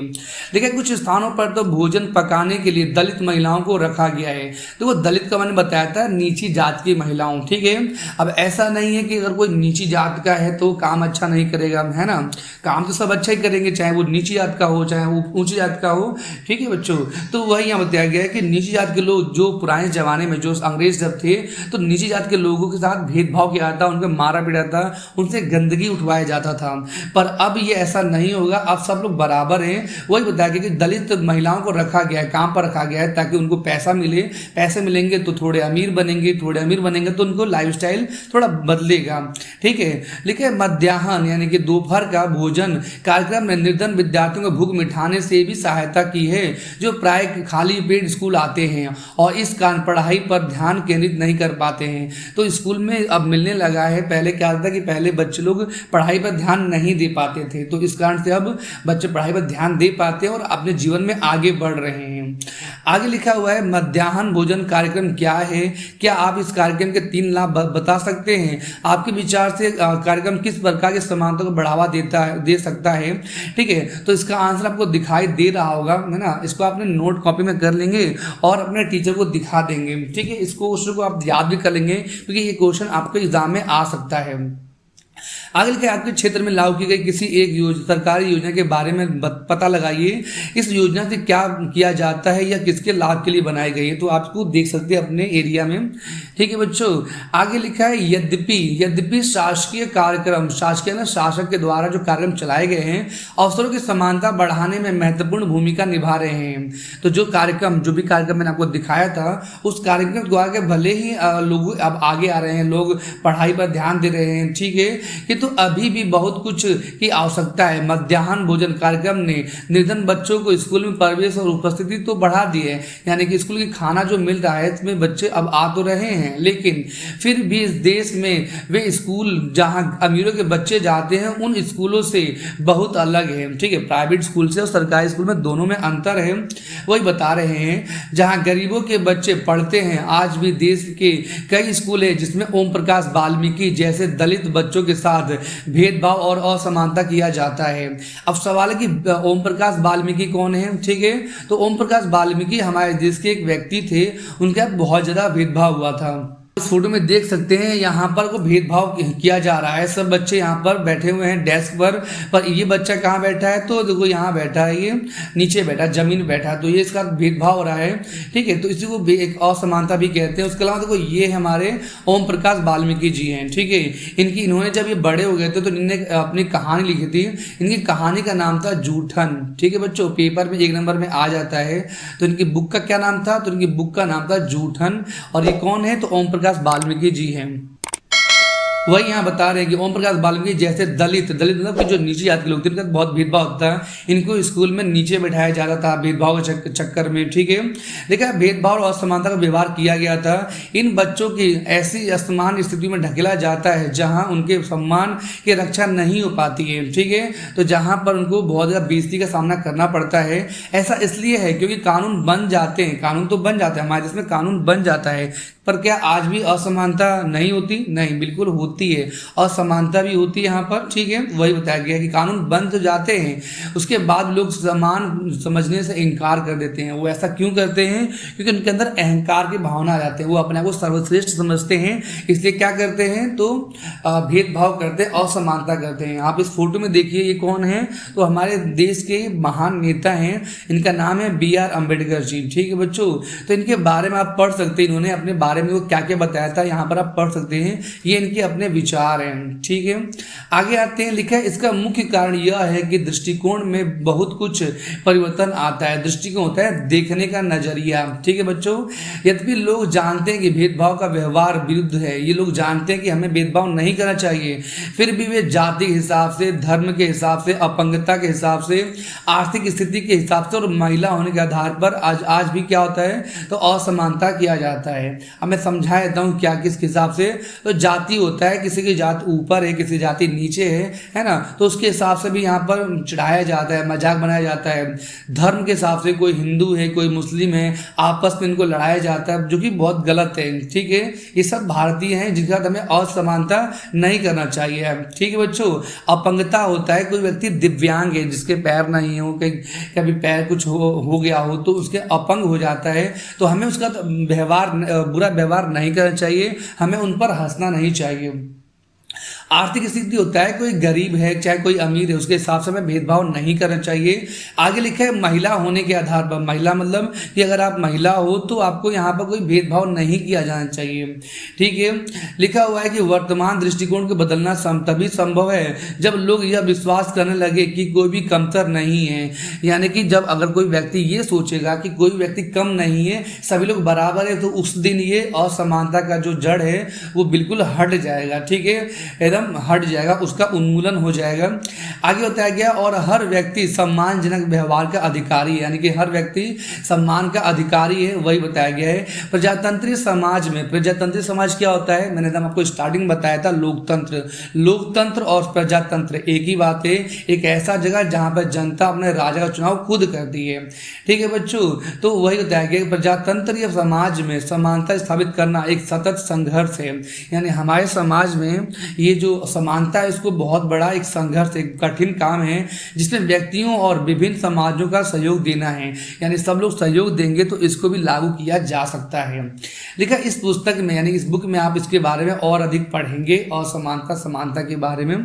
देखिए, कुछ स्थानों पर तो भोजन पकाने के लिए दलित महिलाओं को रखा गया है। तो वो दलित का मैंने बताया था नीची जात की महिलाओं। ठीक है, अब ऐसा नहीं है कि अगर कोई नीची जात का है तो काम अच्छा नहीं करेगा, है ना। काम तो सब अच्छा ही करेंगे, चाहे वो नीची जात का हो चाहे वो ऊंची जात का हो। ठीक है बच्चों, तो वही यहाँ बताया गया है कि नीची जात के लोग, जो पुराने जमाने में जो अंग्रेज जब थे तो नीची जात के लोगों के साथ भेदभाव किया जाता, उनको मारा पीटा था, उनसे गंदगी उठवाया जाता था। पर अब ये ऐसा नहीं होगा, अब सब लोग बराबर हैं। वही बताया गया कि दलित महिलाओं को रखा गया है, काम पर रखा गया है ताकि उनको पैसा मिले, पैसे मिलेंगे तो थोड़े अमीर बनेंगे तो उनको लाइफस्टाइल थोड़ा बदलेगा। ठीक है, लिखे मध्याह्न यानी कि दोपहर का भोजन कार्यक्रम ने निर्धन विद्यार्थियों को भूख मिटाने से भी सहायता की है, जो प्राय खाली पेट स्कूल आते हैं और इस कारण पढ़ाई पर ध्यान केंद्रित नहीं कर पाते हैं। तो स्कूल में अब मिलने लगा है। पहले क्या होता कि पहले बच्चे लोग पढ़ाई पर ध्यान नहीं दे पाते थे, तो इस कारण से अब बच्चे पढ़ाई पर ध्यान दे पाते हैं और अपने जीवन में आगे बढ़ रहे हैं। आगे लिखा हुआ है मध्याह्न भोजन कार्यक्रम क्या है, क्या आप इस कार्यक्रम के 3 लाभ बता सकते हैं? आपके विचार से कार्यक्रम किस प्रकार की समानता को बढ़ावा दे सकता है? ठीक है, तो इसका आंसर आपको दिखाई दे रहा होगा, है ना। इसको आपने नोट कॉपी में कर लेंगे और अपने टीचर को दिखा देंगे। ठीक है, इस क्वेश्चन को आप याद भी कर लेंगे क्योंकि ये क्वेश्चन आपके एग्जाम में आ सकता है। आगे लिखा है आपके क्षेत्र में लागू की गई किसी एक सरकारी योजना के बारे में पता लगाइए। इस योजना से क्या किया जाता है या किसके लाभ के लिए बनाई गई है, तो आपको देख सकते हैं अपने एरिया में। ठीक है बच्चों, आगे लिखा है यद्यपि शासकीय कार्यक्रम, शासकीय ना शासक के द्वारा जो कार्यक्रम चलाए गए हैं अवसरों की समानता बढ़ाने में महत्वपूर्ण भूमिका निभा रहे हैं। तो जो भी कार्यक्रम मैंने आपको दिखाया था उस कार्यक्रम द्वारा भले ही लोग अब आगे आ रहे हैं, लोग पढ़ाई पर ध्यान दे रहे हैं, ठीक है, कि तो अभी भी बहुत कुछ की आवश्यकता है। मध्याह्न भोजन कार्यक्रम ने निर्धन बच्चों को स्कूल में प्रवेश और उपस्थिति तो बढ़ा दी है, यानी कि स्कूल की खाना जो मिल रहा है इसमें बच्चे अब आ तो रहे हैं, लेकिन फिर भी इस देश में वे स्कूल जहां अमीरों के बच्चे जाते हैं उन स्कूलों से बहुत अलग है। ठीक है, प्राइवेट स्कूल से और सरकारी स्कूल में दोनों में अंतर है, वही बता रहे हैं। जहां गरीबों के बच्चे पढ़ते हैं, आज भी देश के कई स्कूल है जिसमें ओम प्रकाश वाल्मीकि जैसे दलित बच्चों के साथ भेदभाव और असमानता किया जाता है। अब सवाल है कि ओम प्रकाश वाल्मीकि कौन है? ठीक है, तो ओम प्रकाश वाल्मीकि हमारे देश के एक व्यक्ति थे, उनके साथ बहुत ज्यादा भेदभाव हुआ था। इस फोटो में देख सकते हैं यहाँ पर को भेदभाव किया जा रहा है। सब बच्चे यहाँ पर बैठे हुए हैं डेस्क पर ये बच्चा कहाँ बैठा है? तो देखो यहाँ बैठा है, ये नीचे बैठा, जमीन में बैठा, तो ये इसका भेदभाव हो रहा है। ठीक है, तो इसी को एक असमानता भी कहते हैं। उसके अलावा देखो ये हमारे ओम प्रकाश वाल्मीकि जी हैं। ठीक है, इन्होंने जब ये बड़े हो गए थे तो इन्होंने अपनी कहानी लिखी थी। इनकी कहानी का नाम था जूठन। ठीक है बच्चों, पेपर में 1 नंबर में आ जाता है। तो इनकी बुक का क्या नाम था? तो इनकी बुक का नाम था जूठन। और ये कौन है? तो ओम प्रकाश वाल्मीकि जी हैं। वही यहाँ बता रहे हैं कि ओम प्रकाश वाल्मीकि जैसे दलित मतलब कि जो नीचे जाति के लोग थे इनका बहुत भेदभाव होता है, इनको स्कूल में नीचे बैठाया जाता था भेदभाव के चक्कर में। ठीक है, देखा भेदभाव और असमानता का व्यवहार किया गया था। इन बच्चों की ऐसी असमान स्थिति में ढकेला जाता है जहाँ उनके सम्मान की रक्षा नहीं हो पाती है। ठीक है, तो जहाँ पर उनको बहुत ज़्यादा बेइज्जती का सामना करना पड़ता है। ऐसा इसलिए है क्योंकि कानून बन जाते हैं, कानून तो बन जाता है, हमारे देश में कानून बन जाता है, पर क्या आज भी असमानता नहीं होती? नहीं, बिल्कुल होती है, असमानता भी होती है यहाँ पर। ठीक है, वही बताया गया कि कानून बन तो जाते हैं, उसके बाद लोग समान समझने से इनकार कर देते हैं। वो ऐसा क्यों करते हैं? क्योंकि उनके अंदर अहंकार की भावना आ जाती है, वो अपने आप को सर्वश्रेष्ठ समझते हैं, इसलिए क्या करते हैं? तो भेदभाव करते हैं, असमानता करते हैं। आप इस फोटो में देखिए ये कौन है? तो हमारे देश के महान नेता हैं, इनका नाम है BR अम्बेडकर जी। ठीक है बच्चों, तो इनके बारे में आप पढ़ सकते हैं, इन्होंने अपने बारे में वो क्या क्या बताया था, यहाँ पर आप पढ़ सकते हैं, ये इनके अपने विचार हैं। ठीक है, आगे आते हैं। लिखा है इसका मुख्य कारण यह है कि दृष्टिकोण में बहुत कुछ परिवर्तन आता है। दृष्टिकोण होता है देखने का नजरिया। ठीक है बच्चों, यद्यपि लोग जानते हैं कि भेदभाव का व्यवहार विरुद्ध है, ये लोग जानते हैं कि हमें भेदभाव नहीं करना चाहिए, फिर भी वे जाति के हिसाब से, धर्म के हिसाब से, अपंगता के हिसाब से, आर्थिक स्थिति के हिसाब से और महिला होने के आधार पर आज भी क्या होता है? तो असमानता किया जाता है। अब मैं समझा देता हूँ क्या किस हिसाब से। तो जाति होता है, किसी की जात ऊपर है, किसी जाति नीचे है ना, तो उसके हिसाब से भी यहाँ पर चिढ़ाया जाता है, मजाक बनाया जाता है। धर्म के हिसाब से कोई हिंदू है, कोई मुस्लिम है, आपस में इनको लड़ाया जाता है, जो कि बहुत गलत है। ठीक है, ये सब भारतीय हैं जिनके साथ हमें असमानता नहीं करना चाहिए। ठीक है बच्चों, अपंगता होता है, कोई व्यक्ति दिव्यांग है, जिसके पैर नहीं हो, कभी पैर कुछ हो गया हो तो उसके अपंग हो जाता है, तो हमें उसका बुरा व्यवहार नहीं करना चाहिए, हमें उन पर हंसना नहीं चाहिए। आर्थिक स्थिति होता है, कोई गरीब है चाहे कोई अमीर है, उसके हिसाब से हमें भेदभाव नहीं करना चाहिए। आगे लिखा है महिला होने के आधार पर, महिला मतलब कि अगर आप महिला हो तो आपको यहाँ पर कोई भेदभाव नहीं किया जाना चाहिए। ठीक है, लिखा हुआ है कि वर्तमान दृष्टिकोण को बदलना तभी संभव है जब लोग यह विश्वास करने लगे कि कोई भी कमतर नहीं है, यानी कि जब अगर कोई व्यक्ति ये सोचेगा कि कोई व्यक्ति कम नहीं है, सभी लोग बराबर है, तो उस दिन ये असमानता का जो जड़ है वो बिल्कुल हट जाएगा। ठीक है, एकदम एकदम हट जाएगा, उसका उन्मूलन हो जाएगा। आगे बताया गया और हर व्यक्ति सम्मानजनक व्यवहार का अधिकारी है, यानी कि हर व्यक्ति सम्मान का अधिकारी है, वही बताया गया है। प्रजातंत्रीय समाज में, प्रजातंत्रीय समाज क्या होता है, मैंने तो आपको स्टार्टिंग बताया था, लोकतंत्र। लोकतंत्र और प्रजातंत्र एक ही बात है, एक ऐसा जगह जहां पर जनता अपने राजा का चुनाव खुद करती है। ठीक है बच्चों, तो वही बताया गया प्रजातंत्रीय समाज में समानता स्थापित करना एक सतत संघर्ष है, यानी हमारे समाज में ये जो समानता है इसको बहुत बड़ा एक संघर्ष, एक कठिन काम है जिसमें व्यक्तियों और विभिन्न समाजों का सहयोग देना है, यानी सब लोग सहयोग देंगे तो इसको भी लागू किया जा सकता है। लिखा इस पुस्तक में, यानी इस बुक में आप इसके बारे में और अधिक पढ़ेंगे और समानता के बारे में।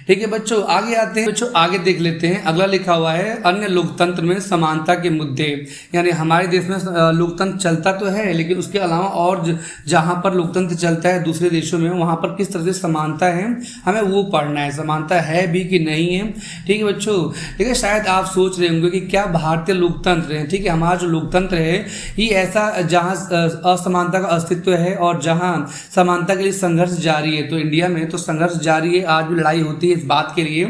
ठीक है बच्चों, आगे आते हैं बच्चों, आगे देख लेते हैं। अगला लिखा हुआ है अन्य लोकतंत्र में समानता के मुद्दे, यानी हमारे देश में लोकतंत्र चलता तो है लेकिन उसके अलावा और जहां पर लोकतंत्र चलता है दूसरे देशों में, वहां पर किस तरह से समानता है हमें वो पढ़ना है, समानता है भी कि नहीं है। ठीक है बच्चों, ठीक है, शायद आप सोच रहे होंगे कि क्या भारतीय लोकतंत्र है, ठीक है, हमारा जो लोकतंत्र है ये ऐसा जहां असमानता का अस्तित्व है और जहां समानता के लिए संघर्ष जारी है। तो इंडिया में तो संघर्ष जारी है, आज भी लड़ाई होती है इस बात के लिए।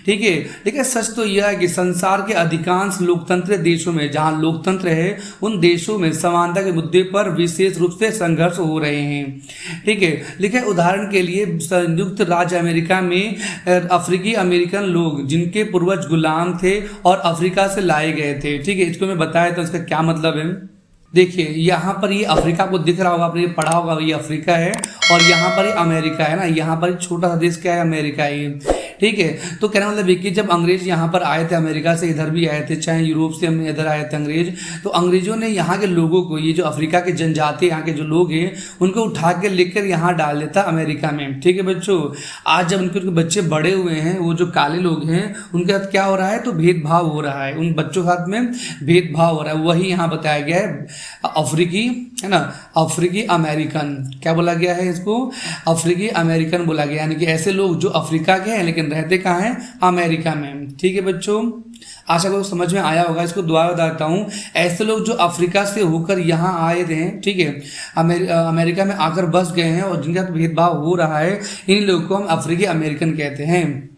ठीक है, लेकिन सच तो यह है कि संसार के अधिकांश लोकतंत्र देशों में जहां लोकतंत्र है उन देशों में समानता के मुद्दे पर विशेष रूप से संघर्ष हो रहे हैं। ठीक है, लिखे उदाहरण के लिए संयुक्त राज्य अमेरिका में अफ्रीकी अमेरिकन लोग जिनके पूर्वज गुलाम थे और अफ्रीका से लाए गए थे। ठीक है, इसको मैं बताया तो इसका क्या मतलब है। देखिए यहाँ पर ये अफ्रीका को दिख रहा होगा, आपने ये पढ़ा होगा, ये अफ्रीका है और यहाँ पर ये अमेरिका है ना, यहाँ पर छोटा सा देश क्या है, अमेरिका है। ठीक है, तो कहने मतलब है कि जब अंग्रेज यहाँ पर आए थे, अमेरिका से इधर भी आए थे, चाहे यूरोप से हम इधर आए थे अंग्रेज, तो अंग्रेजों ने यहाँ के लोगों को, ये जो अफ्रीका के जनजाति यहाँ के जो लोग हैं उनको उठा के लेकर यहाँ डाल देता अमेरिका में। ठीक है बच्चों, आज जब उनके बच्चे बड़े हुए हैं, वो जो काले लोग हैं उनके साथ क्या हो रहा है, तो भेदभाव हो रहा है, उन बच्चों के साथ में भेदभाव हो रहा है। वही यहाँ बताया गया है अफ्रीकी, है ना, अफ्रीकी अमेरिकन, क्या बोला गया है इसको, अफ्रीकी अमेरिकन बोला गया, यानी कि ऐसे लोग जो अफ्रीका के हैं लेकिन रहते कहाँ हैं, अमेरिका में। ठीक है बच्चों, आशा करो समझ में आया होगा। इसको दोबारा बताता हूँ, ऐसे लोग जो अफ्रीका से होकर यहाँ आए थे, ठीक है, अमेरिका में आकर बस गए हैं और जिनका भेदभाव हो रहा है, इन लोगों को हम अफ्रीकी अमेरिकन कहते हैं।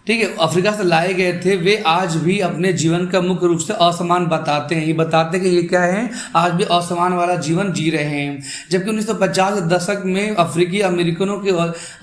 ठीक है, अफ्रीका से लाए गए थे, वे आज भी अपने जीवन का मुख्य रूप से असमान बताते हैं। ये बताते हैं कि ये क्या है, आज भी असमान वाला जीवन जी रहे हैं। जबकि 1950 के दशक में अफ्रीकी अमेरिकनों के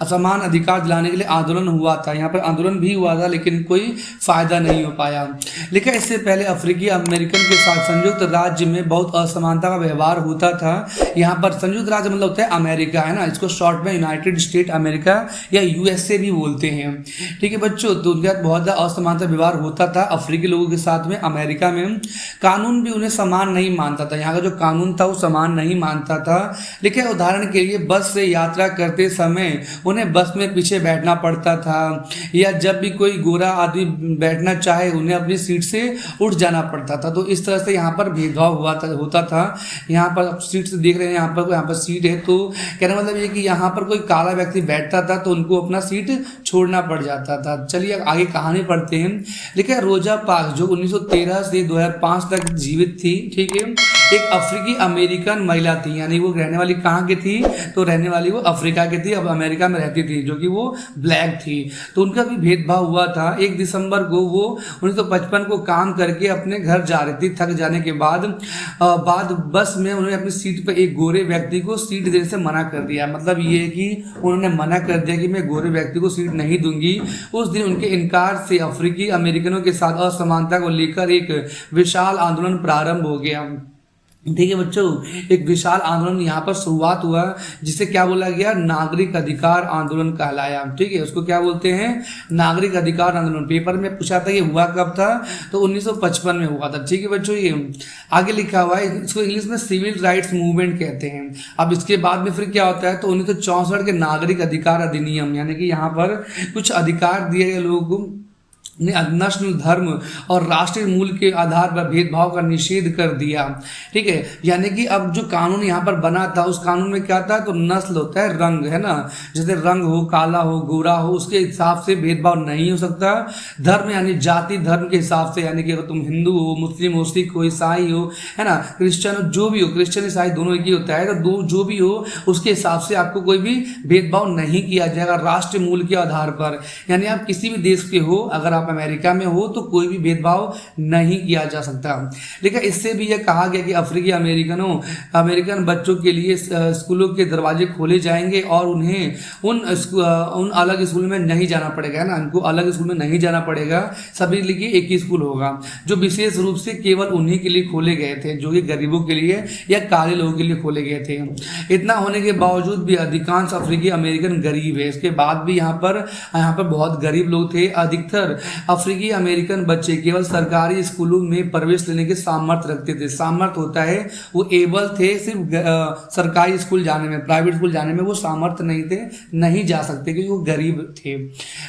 असमान अधिकार दिलाने के लिए आंदोलन हुआ था। यहाँ पर आंदोलन भी हुआ था लेकिन कोई फायदा नहीं हो पाया। लेकिन इससे पहले अफ्रीकी अमेरिकन के साथ संयुक्त राज्य में बहुत असमानता का व्यवहार होता था। यहाँ पर संयुक्त राज्य मतलब होता है अमेरिका, है ना, इसको शॉर्ट में यूनाइटेड स्टेट अमेरिका या यूएसए भी बोलते हैं। ठीक है बच्चों, तो उनके साथ बहुत ज़्यादा असमानता व्यवहार होता था अफ्रीकी लोगों के साथ में। अमेरिका में कानून भी उन्हें समान नहीं मानता था, यहाँ का जो कानून था वो समान नहीं मानता था। लेकिन उदाहरण के लिए बस से यात्रा करते समय उन्हें बस में पीछे बैठना पड़ता था, या जब भी कोई गोरा आदमी बैठना चाहे उन्हें अपनी सीट से उठ जाना पड़ता था। तो इस तरह से यहाँ पर भेदभाव होता था। यहाँ पर आप सीट से देख रहे हैं, यहाँ पर सीट है, तो कहने मतलब ये कि यहाँ पर कोई काला व्यक्ति बैठता था तो उनको अपना सीट छोड़ना पड़ जाता था। चलिए आगे कहानी पढ़ते हैं। लेकिन रोजा पार्क्स जो 1913 से 2005 तक जीवित थी, ठीक है, एक अफ्रीकी अमेरिकन महिला थी, यानी वो रहने वाली कहाँ की थी, तो रहने वाली वो अफ्रीका की थी, अब अमेरिका में रहती थी, जो कि वो ब्लैक थी। तो उनका भी भेदभाव हुआ था। 1 दिसंबर को वो 1955 को काम करके अपने घर जा रही थी। थक जाने के बाद बस में उन्होंने अपनी सीट पर एक गोरे व्यक्ति को सीट देने से मना कर दिया। मतलब ये कि उन्होंने मना कर दिया कि मैं गोरे व्यक्ति को सीट नहीं दूंगी। उस दिन उनके इनकार से अफ्रीकी अमेरिकनों के साथ असमानता को लेकर एक विशाल आंदोलन प्रारंभ हो गया। ठीक है बच्चों, एक विशाल आंदोलन यहाँ पर शुरुआत हुआ जिसे क्या बोला गया, नागरिक अधिकार आंदोलन कहलाया। ठीक है, उसको क्या बोलते हैं, नागरिक अधिकार आंदोलन। पेपर में पूछा था ये हुआ कब था, तो 1955 में हुआ था। ठीक है बच्चों, ये आगे लिखा हुआ है, इसको इंग्लिश में सिविल राइट्स मूवमेंट कहते हैं। अब इसके बाद में फिर क्या होता है, तो 1964 के नागरिक अधिकार अधिनियम, यानी कि यहाँ पर कुछ अधिकार दिए गए लोगों को, नस्ल, धर्म और राष्ट्रीय मूल के आधार पर भेदभाव का निषेध कर दिया। ठीक है, यानी कि अब जो कानून यहाँ पर बना था, उस कानून में क्या था, तो नस्ल होता है, रंग है ना, जैसे रंग हो, काला हो, गोरा हो, उसके हिसाब से भेदभाव नहीं हो सकता। धर्म यानी जाति धर्म के हिसाब से, यानी कि अगर तुम हिंदू हो, मुस्लिम हो, सिख हो, ईसाई हो, है ना, क्रिश्चियन हो, जो भी हो, क्रिश्चियन ईसाई दोनों एक ही होता है, तो दो जो भी हो उसके हिसाब से आपको कोई भी भेदभाव नहीं किया जाएगा राष्ट्रीय मूल के आधार पर। यानी आप किसी भी देश के हो, अगर आप अमेरिका में हो तो कोई भी भेदभाव नहीं किया जा सकता। लेकिन इससे भी यह कहा गया कि अफ्रीकी अमेरिकन बच्चों के लिए स्कूलों के दरवाजे खोले जाएंगे और उन्हें उन अलग स्कूल में नहीं जाना पड़ेगा ना, उनको अलग स्कूल में नहीं जाना पड़ेगा, सभी के लिए एक ही स्कूल होगा, जो विशेष रूप से केवल उन्हीं के लिए खोले गए थे, जो कि गरीबों के लिए या काले लोगों के लिए खोले गए थे। इतना होने के बावजूद भी अधिकांश अफ्रीकी अमेरिकन गरीब है। इसके बाद भी यहाँ पर बहुत गरीब लोग थे। अधिकतर अफ्रीकी अमेरिकन बच्चे केवल सरकारी स्कूलों में प्रवेश लेने के सामर्थ्य रखते थे। सामर्थ्य होता है, वो एबल थे, सिर्फ सरकारी स्कूल जाने में, प्राइवेट स्कूल जाने में वो सामर्थ्य नहीं थे, नहीं जा सकते क्योंकि वो गरीब थे।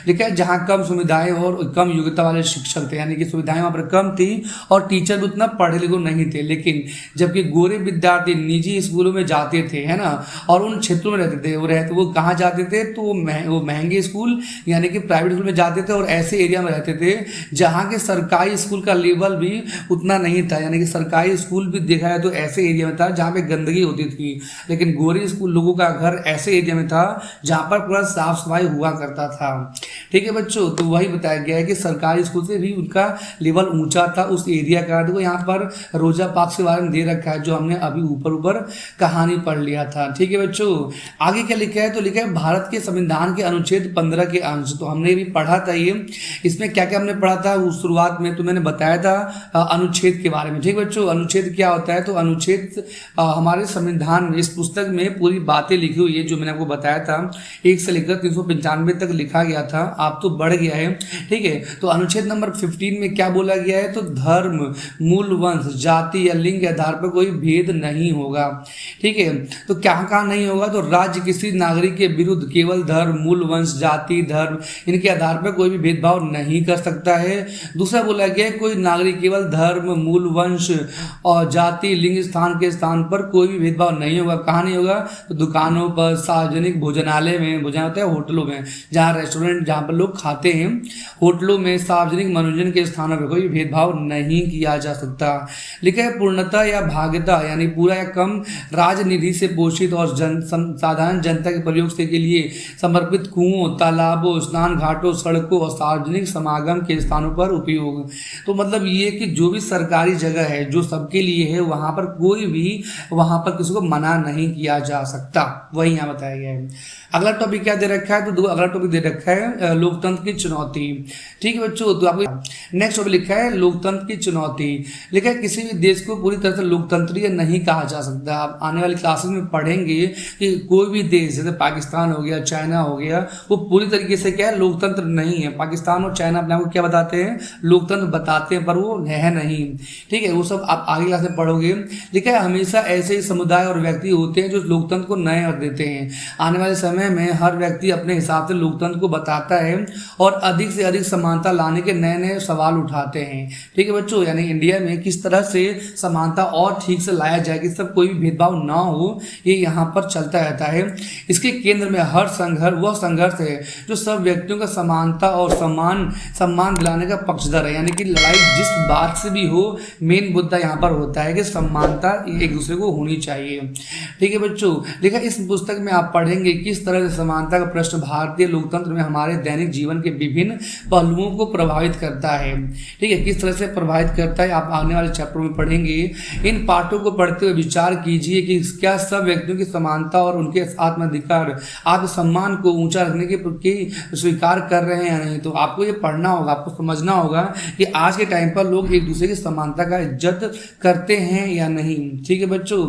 लेकिन जहाँ कम सुविधाएं और कम योग्यता वाले शिक्षक थे, यानी कि सुविधाएं वहाँ पर कम थी और टीचर भी उतना पढ़े लिखे नहीं थे। लेकिन जबकि गोरे विद्यार्थी निजी स्कूलों में जाते थे, है ना, और उन क्षेत्रों में रहते थे, वो कहाँ जाते थे, तो वो महंगे स्कूल यानी कि प्राइवेट स्कूल में जाते थे और ऐसे एरिया में रहते थे जहाँ के सरकारी स्कूल का लेवल भी उतना नहीं था। यानी कि सरकारी स्कूल भी देखा जाए तो ऐसे एरिया में था जहाँ पे गंदगी होती थी, लेकिन गोरे स्कूल लोगों का घर ऐसे एरिया में था जहाँ पर पूरा साफ सफाई हुआ करता था। ठीक है बच्चों, तो वही बताया गया है कि सरकारी स्कूल से भी उनका लेवल ऊंचा था उस एरिया का। देखो यहाँ पर रोजा पार्क्स के बारे में दे रखा है, जो हमने अभी ऊपर कहानी पढ़ लिया था। ठीक है बच्चों, आगे क्या लिखा है, तो लिखा है भारत के संविधान के अनुच्छेद 15 के अंश, तो हमने भी पढ़ा था ये। इसमें क्या क्या हमने पढ़ा था, उस शुरुआत में तो मैंने बताया था अनुच्छेद के बारे में। ठीक बच्चों, अनुच्छेद क्या होता है, तो अनुच्छेद हमारे संविधान में, इस पुस्तक में पूरी बातें लिखी हुई है जो मैंने आपको बताया था, 1 से लेकर 395 तक लिखा गया था। आप तो बढ़ गया है। ठीक है, तो अनुच्छेद नंबर 15 में क्या बोला गया है, तो धर्म, मूल वंश, जाति या लिंग के आधार पर कोई भेद नहीं होगा। ठीक है, तो क्या कहा नहीं होगा, तो राज्य किसी नागरिक के विरुद्ध केवल धर्म, मूल वंश, जाति, धर्म इनके आधार पर कोई भी भेदभाव नहीं कर सकता है। दूसरा बोला गया कोई नागरिक केवल धर्म, मूल वंश और जाति, लिंग स्थान के स्थान पर कोई भी भेदभाव नहीं होगा। कहाँ नहीं होगा, तो दुकानों पर, सार्वजनिक भोजनालय में, भोजन होता है होटलों में, जहाँ रेस्टोरेंट जहाँ पर लोग खाते हैं, होटलों में, सार्वजनिक मनोरंजन के स्थानों पर कोई भेदभाव नहीं किया जा सकता। लिखा है पूर्णता या भाग्यता यानी पूरा या कम राजनिधि से पोषित और साधारण जनता के प्रयोग से के लिए समर्पित कुओं, तालाबों, स्नान घाटों, सड़कों और सार्वजनिक समागम के स्थानों पर उपयोग। तो मतलब ये कि जो भी सरकारी जगह है जो सबके लिए है, वहां पर कोई भी वहां पर किसी को मना नहीं किया जा सकता, वही यहाँ बताया गया है। अगला टॉपिक क्या दे रखा है, तो अगला टॉपिक दे रखा है लोकतंत्र की चुनौती। ठीक है बच्चों, तो आपको नेक्स्ट टॉपिक लिखा है लोकतंत्र की चुनौती। लिखा है किसी भी देश को पूरी तरह से लोकतंत्रीय नहीं कहा जा सकता। आप आने वाली क्लासेस में पढ़ेंगे कि कोई भी देश जैसे पाकिस्तान हो गया, चाइना हो गया, वो पूरी तरीके से क्या है, लोकतंत्र नहीं है। पाकिस्तान और चाइना अपने आपको क्या बताते हैं, लोकतंत्र बताते हैं, पर वो है नहीं। ठीक है, वो सब आप आगे क्लास में पढ़ोगे। लिखा है हमेशा ऐसे ही समुदाय और व्यक्ति होते हैं जो लोकतंत्र को नए अर्थ देते हैं। आने वाले समय में हर व्यक्ति अपने हिसाब से लोकतंत्र को बताता है और अधिक से अधिक समानता लाने के नए नए सवाल उठाते हैं। ठीक है बच्चों, यानी इंडिया में किस तरह से समानता और ठीक से लाया जाए कि सब कोई भी भेदभाव ना हो, ये यहाँ पर चलता रहता है। इसके केंद्र में हर संघर्ष है जो सब व्यक्तियों का समानता और सम्मान दिलाने का पक्षधर है। यानी कि लड़ाई जिस बात से भी हो, मेन मुद्दा यहाँ पर होता है कि समानता एक दूसरे को होनी चाहिए। ठीक है बच्चों, देखा इस पुस्तक में आप पढ़ेंगे किस तरह से समानता का प्रश्न भारतीय लोकतंत्र में हमारे दैनिक जीवन के विभिन्न पहलुओं को प्रभावित करता है। ठीक है, किस तरह से प्रभावित करता है आप आने वाले चैप्टरों में पढ़ेंगे। इन पाठों को पढ़ते हुए विचार कीजिए कि क्या सब व्यक्तियों की समानता और उनके आत्माधिकार, आत्मसम्मान को ऊंचा रखने के स्वीकार कर रहे हैं या नहीं। तो आपको ये पढ़ना होगा, आपको समझना होगा कि आज के टाइम पर लोग एक दूसरे की समानता का इज्जत करते हैं या नहीं। ठीक है बच्चों,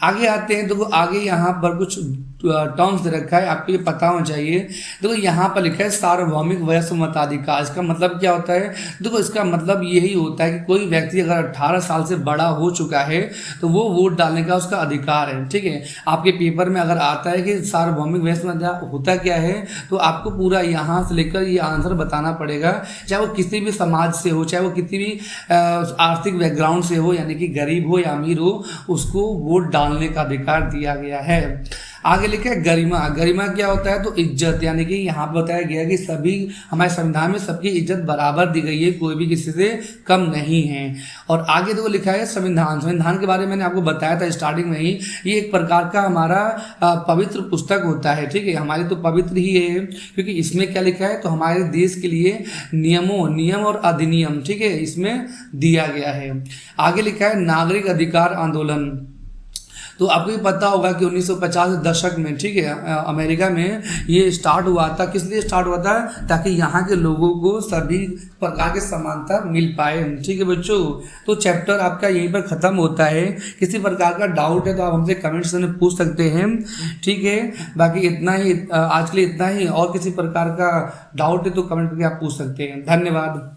आगे आते हैं। तो आगे यहाँ पर कुछ टर्म्स दे रखा है, आपको ये पता होना चाहिए। देखो यहाँ पर लिखा है सार्वभौमिक वयस्क मताधिकार। इसका मतलब क्या होता है? देखो इसका मतलब यही होता है कि कोई व्यक्ति अगर 18 साल से बड़ा हो चुका है तो वो वोट डालने का उसका अधिकार है। ठीक है, आपके पेपर में अगर आता है कि सार्वभौमिक वयस्क मताधिकार होता क्या है, तो आपको पूरा यहाँ से लेकर ये आंसर बताना पड़ेगा, चाहे वो किसी भी समाज से हो, चाहे वो किसी भी आर्थिक बैकग्राउंड से हो, यानी कि गरीब हो या अमीर हो, उसको वोट डालने का अधिकार दिया गया है। आगे लिखा है गरिमा। गरिमा क्या होता है? तो इज्जत, यानी कि यहाँ पर बताया गया कि सभी हमारे संविधान में सबकी इज्जत बराबर दी गई है, कोई भी किसी से कम नहीं है। और आगे देखो लिखा है संविधान। संविधान के बारे में मैंने आपको बताया था स्टार्टिंग में ही, ये एक प्रकार का हमारा पवित्र पुस्तक होता है। ठीक है, हमारी तो पवित्र ही है, क्योंकि इसमें क्या लिखा है? तो हमारे देश के लिए नियम और अधिनियम, ठीक है, इसमें दिया गया है। आगे लिखा है नागरिक अधिकार आंदोलन। तो आपको ये पता होगा कि 1950 दशक में, ठीक है, अमेरिका में ये स्टार्ट हुआ था। किस लिए स्टार्ट हुआ था? ताकि यहाँ के लोगों को सभी प्रकार की समानता मिल पाए। ठीक है बच्चों, तो चैप्टर आपका यहीं पर खत्म होता है। किसी प्रकार का डाउट है तो आप हमसे कमेंट्स में पूछ सकते हैं। ठीक है, बाकी इतना ही, आज के लिए इतना ही। और किसी प्रकार का डाउट है तो कमेंट करके आप पूछ सकते हैं। धन्यवाद।